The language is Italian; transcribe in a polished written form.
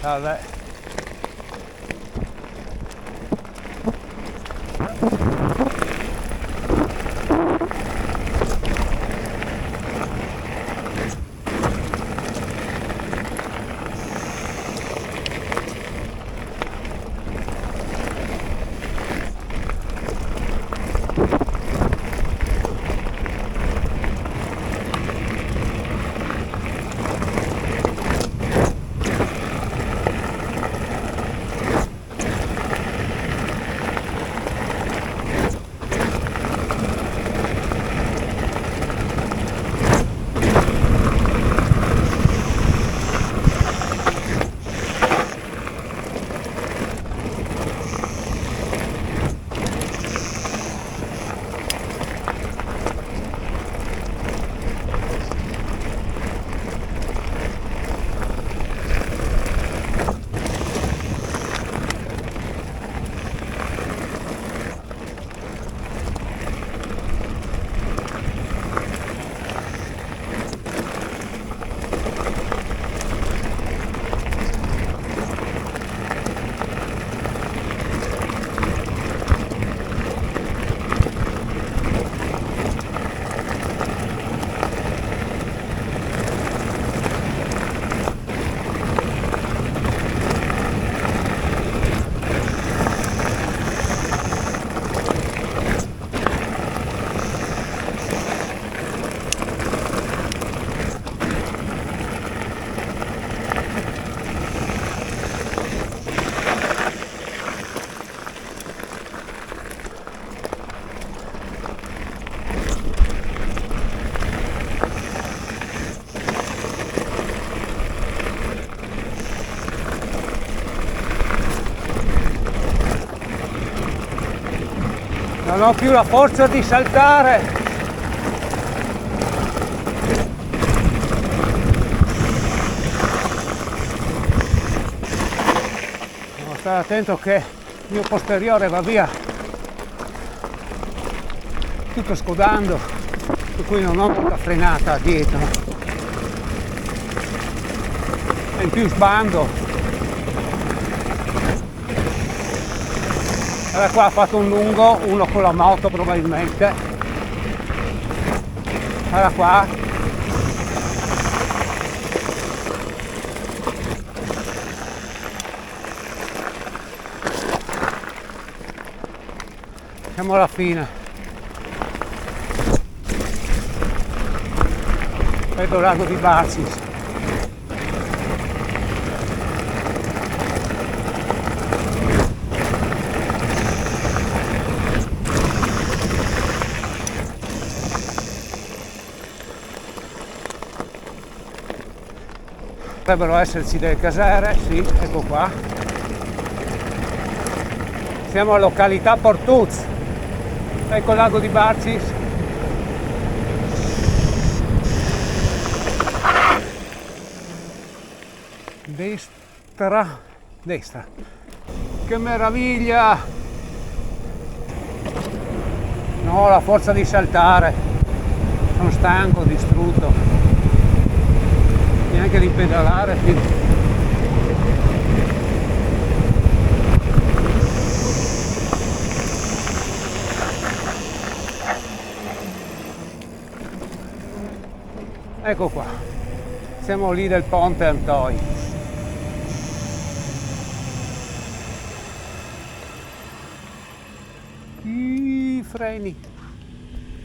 Salve. Non ho più la forza di saltare. Devo stare attento che il mio posteriore va via tutto scodando, per cui non ho molta frenata dietro. E in più sbando. Allora qua ha fatto un lungo, uno con la moto probabilmente. Allora qua. Siamo alla fine. Vedo il lago di Barcis. Dovrebbero esserci delle casere, sì, ecco qua. Siamo a località Portuz, ecco il lago di Barcis. Destra. Che meraviglia! Non ho la forza di saltare, sono stanco, distrutto. Neanche di pedalare. Ecco qua, siamo lì del ponte Antoi. I freni.